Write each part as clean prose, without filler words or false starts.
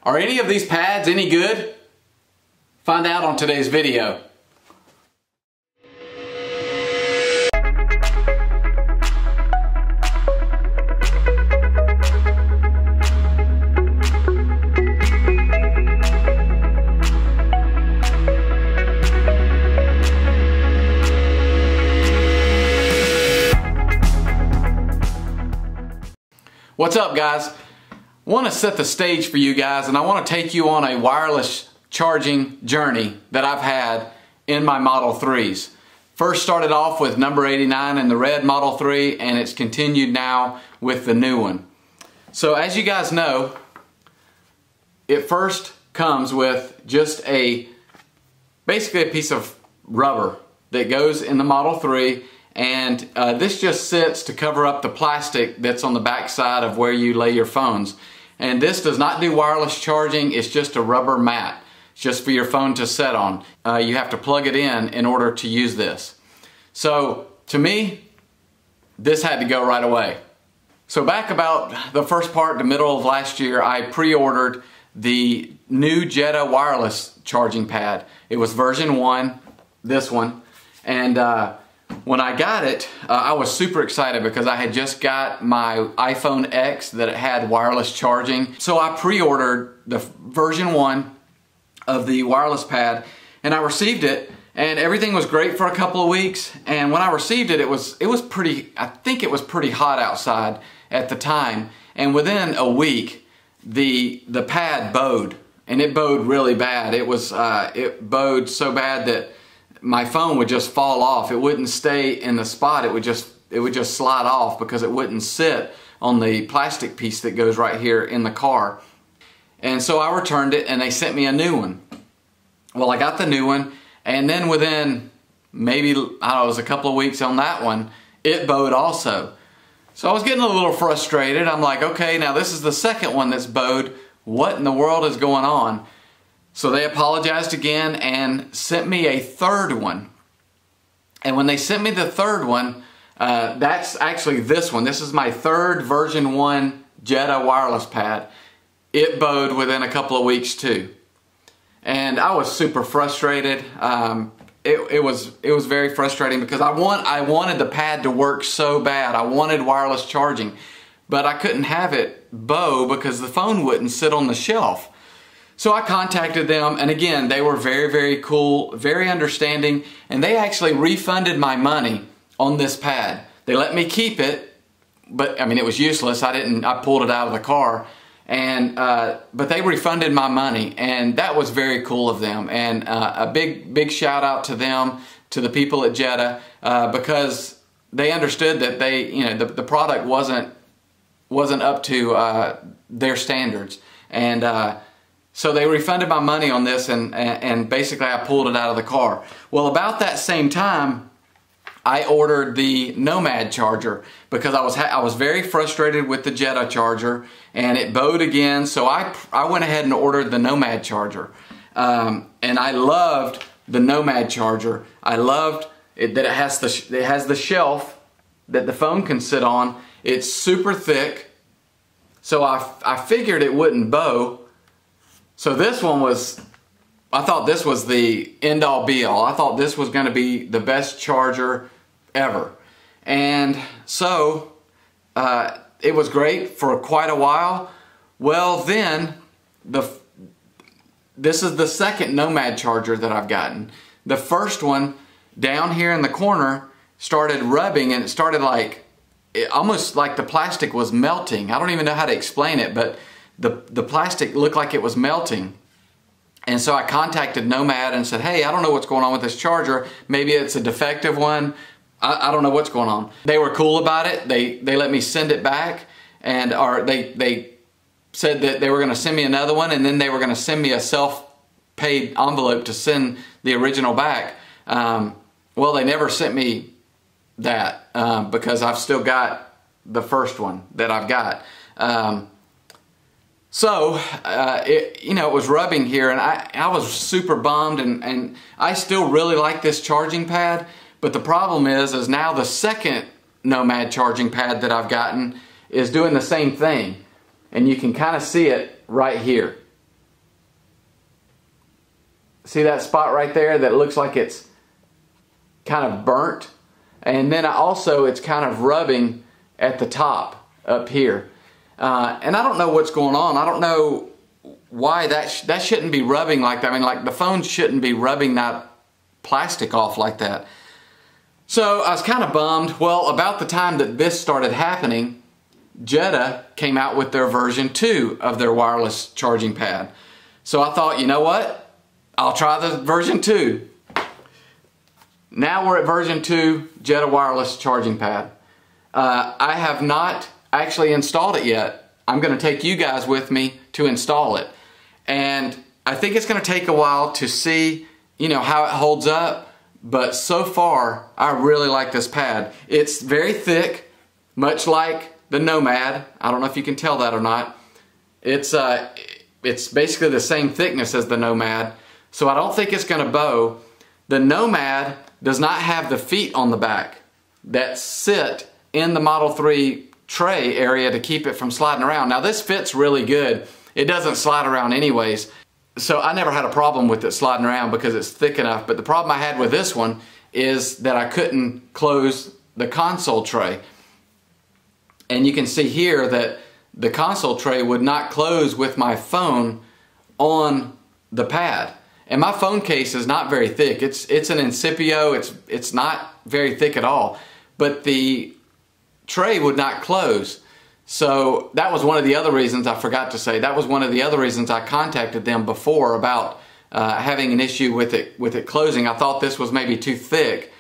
Are any of these pads any good? Find out on today's video. What's up, guys? I want to set the stage for you guys, and I want to take you on a wireless charging journey that I've had in my Model 3s. First started off with number 89 in the red Model 3, and it's continued now with the new one. So as you guys know, it first comes with just basically a piece of rubber that goes in the Model 3. And this just sits to cover up the plastic that's on the back side of where you lay your phones. And this does not do wireless charging, it's just a rubber mat. It's just for your phone to sit on. You have to plug it in order to use this. So to me, this had to go right away. So back about the first part, the middle of last year, I pre-ordered the new Jeda Wireless Charging Pad. It was version 1, this one. And when I got it, I was super excited because I had just got my iPhone X that it had wireless charging. So I pre-ordered the version 1 of the wireless pad, and I received it, and everything was great for a couple of weeks. And when I received it, it was pretty, I think it was pretty hot outside at the time. And within a week, the pad bowed, and it bowed really bad. It bowed so bad that my phone would just fall off. It wouldn't stay in the spot. It would just slide off because it wouldn't sit on the plastic piece that goes right here in the car. And so I returned it, and they sent me a new one. Well, I got the new one, and then within maybe, I don't know, it was a couple of weeks on that one, it bowed also. So I was getting a little frustrated. I'm like, okay, now this is the second one that's bowed. What in the world is going on? So they apologized again and sent me a third one. And when they sent me the third one, that's actually this one. This is my third version 1 Jeda wireless pad. It bowed within a couple of weeks too. And I was super frustrated. It was very frustrating because I wanted the pad to work so bad. I wanted wireless charging, but I couldn't have it bow because the phone wouldn't sit on the shelf. So I contacted them, and again, they were very, very cool, very understanding, and they actually refunded my money on this pad. They let me keep it, but I mean, it was useless. I pulled it out of the car, and but they refunded my money, and that was very cool of them. And a big shout out to them, to the people at Jeda, because they understood that the product wasn't up to their standards, and so they refunded my money on this, and basically I pulled it out of the car. Well, about that same time, I ordered the Nomad charger because I was very frustrated with the Jeda charger, and it bowed again. So I went ahead and ordered the Nomad charger, and I loved the Nomad charger. I loved it that it has the shelf that the phone can sit on. It's super thick, so I figured it wouldn't bow. So this one I thought this was the end-all be-all. I thought this was going to be the best charger ever. And so it was great for quite a while. Well, then this is the second Nomad charger that I've gotten. The first one down here in the corner started rubbing, and it started almost like the plastic was melting. I don't even know how to explain it, but the plastic looked like it was melting. And so I contacted Nomad and said, hey, I don't know what's going on with this charger. Maybe it's a defective one. I don't know what's going on. They were cool about it. They let me send it back, and they said that they were going to send me another one, and then they were going to send me a self-paid envelope to send the original back. Well, they never sent me that because I've still got the first one that I've got. So, it was rubbing here, and I was super bummed, and I still really like this charging pad, but the problem is now the second Nomad charging pad that I've gotten is doing the same thing, and you can kind of see it right here. See that spot right there that looks like it's kind of burnt? And then also it's kind of rubbing at the top up here. And I don't know what's going on. I don't know why that shouldn't be rubbing like that. I mean, like, the phone shouldn't be rubbing that plastic off like that. So I was kind of bummed. Well, about the time that this started happening, Jeda came out with their version 2 of their wireless charging pad. So I thought, you know what? I'll try the version 2. Now we're at version 2, Jeda Wireless Charging Pad. I have not actually installed it yet. I'm going to take you guys with me to install it. And I think it's going to take a while to see, you know, how it holds up. But so far, I really like this pad. It's very thick, much like the Nomad. I don't know if you can tell that or not. It's basically the same thickness as the Nomad, so I don't think it's going to bow. The Nomad does not have the feet on the back that sit in the Model 3 tray area to keep it from sliding around. Now this fits really good. It doesn't slide around anyways. So I never had a problem with it sliding around because it's thick enough. But the problem I had with this one is that I couldn't close the console tray. And you can see here that the console tray would not close with my phone on the pad. And my phone case is not very thick. It's an Incipio. It's not very thick at all. But the tray would not close. So that was one of the other reasons, I forgot to say, that was one of the other reasons I contacted them before about having an issue with it closing. I thought this was maybe too thick.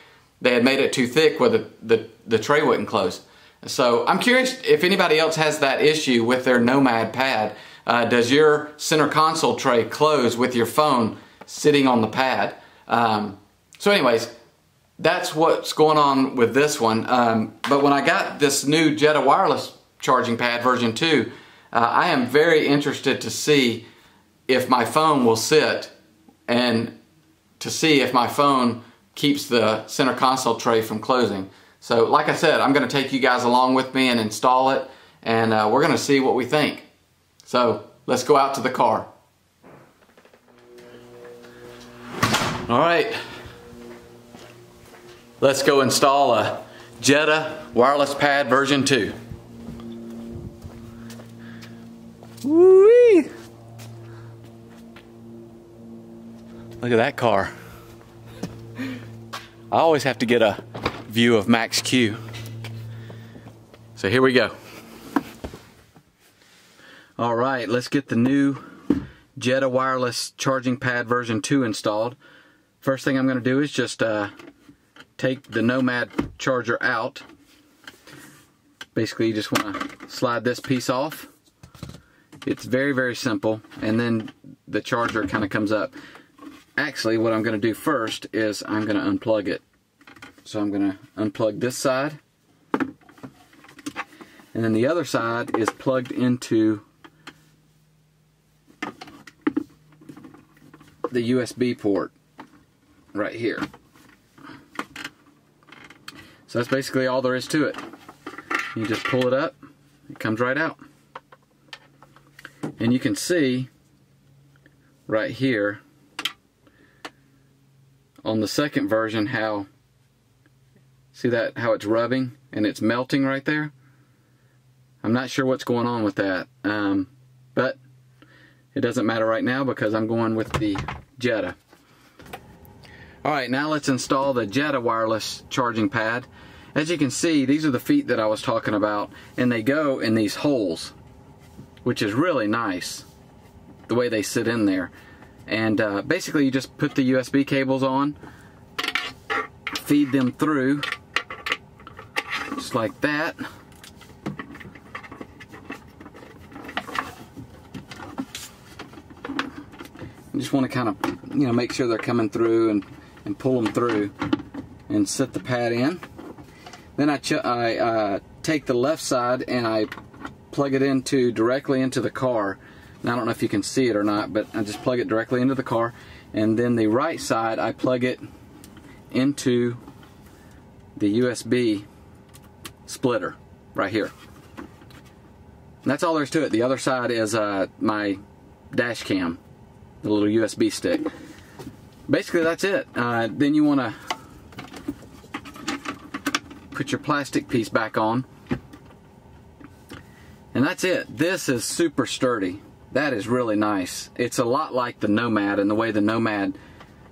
They had made it too thick where the tray wouldn't close. So I'm curious if anybody else has that issue with their Nomad pad. Does your center console tray close with your phone sitting on the pad? So anyways, that's what's going on with this one. But when I got this new Jeda Wireless Charging Pad version 2, I am very interested to see if my phone will sit and to see if my phone keeps the center console tray from closing. So like I said, I'm going to take you guys along with me and install it, and we're going to see what we think. So let's go out to the car. All right, let's go install a Jeda Wireless Pad version 2. Woo-wee. Look at that car. I always have to get a view of Max Q. So here we go. All right, let's get the new Jeda Wireless Charging Pad version 2 installed. First thing I'm going to do is just take the Nomad charger out. Basically, you just want to slide this piece off. It's very, very simple, and then the charger kind of comes up. Actually, what I'm going to do first is I'm going to unplug it. So I'm going to unplug this side, and then the other side is plugged into the USB port right here. So that's basically all there is to it. You just pull it up, it comes right out. And you can see right here on the second version how, see that, how it's rubbing and it's melting right there? I'm not sure what's going on with that, but it doesn't matter right now because I'm going with the Jeda. Alright, now let's install the Jeda Wireless Charging Pad. As you can see, these are the feet that I was talking about, and they go in these holes, which is really nice, the way they sit in there. And basically you just put the USB cables on, feed them through, just like that. You just want to kind of, you know, make sure they're coming through and pull them through and set the pad in. Then I take the left side and I plug it directly into the car. Now, I don't know if you can see it or not, but I just plug it directly into the car. And then the right side, I plug it into the USB splitter right here. And that's all there is to it. The other side is my dash cam, the little USB stick. basically that's it. Then you want to put your plastic piece back on. And that's it. This is super sturdy. That is really nice. It's a lot like the Nomad, and the way the Nomad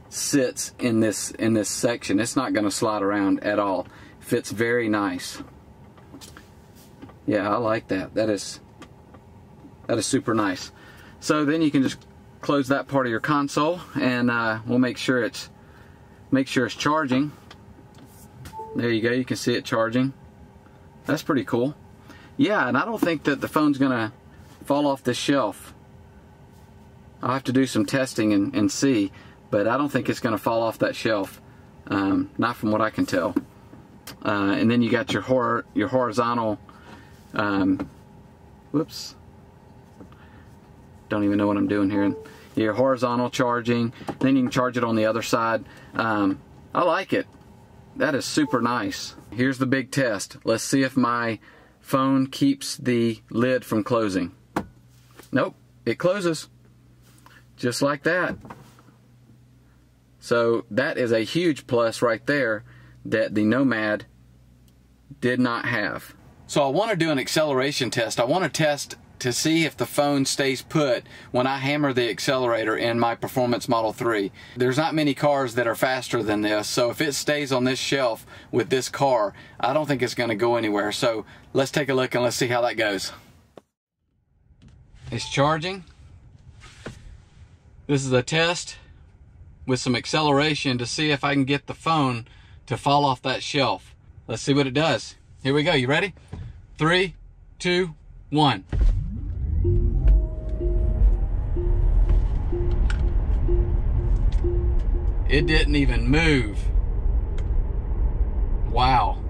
sits in this section. It's not going to slide around at all. Fits very nice. Yeah, I like that. That is super nice. So then you can just close that part of your console, and we'll make sure it's charging. There you go. You can see it charging. That's pretty cool. Yeah, and I don't think that the phone's gonna fall off this shelf. I'll have to do some testing and see, but I don't think it's gonna fall off that shelf. Not from what I can tell. And then you got your horizontal. Whoops. Don't even know what I'm doing here. Your horizontal charging. Then you can charge it on the other side. I like it. That is super nice. Here's the big test. Let's see if my phone keeps the lid from closing. Nope, it closes. Just like that. So that is a huge plus right there that the Nomad did not have. So I want to do an acceleration test. I want to test to see if the phone stays put when I hammer the accelerator in my Performance Model 3. There's not many cars that are faster than this, so if it stays on this shelf with this car, I don't think it's going to go anywhere. So let's take a look and let's see how that goes. It's charging. This is a test with some acceleration to see if I can get the phone to fall off that shelf. Let's see what it does. Here we go. You ready? 3, 2, 1. It didn't even move. Wow.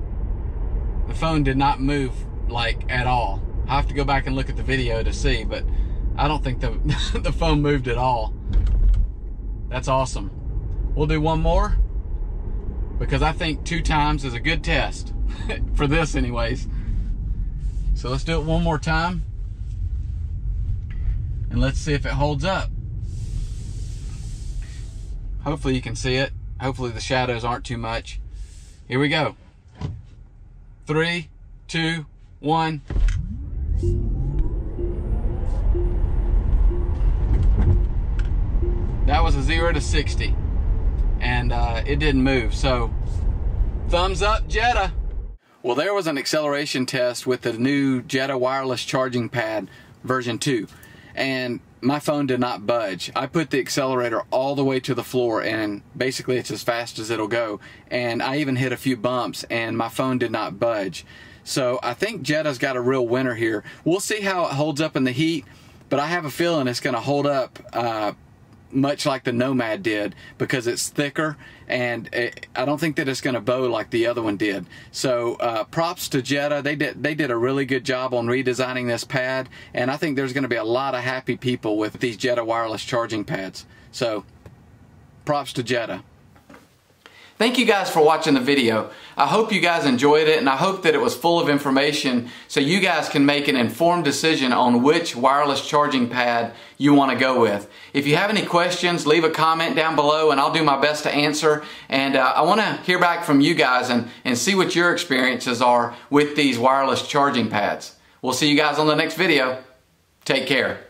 The phone did not move, like, at all. I have to go back and look at the video to see, but I don't think the phone moved at all. That's awesome. We'll do one more, because I think 2 times is a good test. For this anyways. So let's do it one more time. And let's see if it holds up. Hopefully you can see it. Hopefully the shadows aren't too much. Here we go. 3, 2, 1. That was a 0 to 60. And it didn't move. So thumbs up, Jeda. Well, there was an acceleration test with the new Jeda Wireless Charging Pad version 2. And my phone did not budge. I put the accelerator all the way to the floor, and basically it's as fast as it'll go. And I even hit a few bumps, and my phone did not budge. So I think Jeda's got a real winner here. We'll see how it holds up in the heat, but I have a feeling it's going to hold up much like the Nomad did, because it's thicker, and I don't think that it's going to bow like the other one did. So props to Jeda. They did a really good job on redesigning this pad, and I think there's going to be a lot of happy people with these Jeda wireless charging pads. So props to Jeda. Thank you guys for watching the video. I hope you guys enjoyed it, and I hope that it was full of information so you guys can make an informed decision on which wireless charging pad you want to go with. If you have any questions, leave a comment down below and I'll do my best to answer. And I want to hear back from you guys and see what your experiences are with these wireless charging pads. We'll see you guys on the next video. Take care.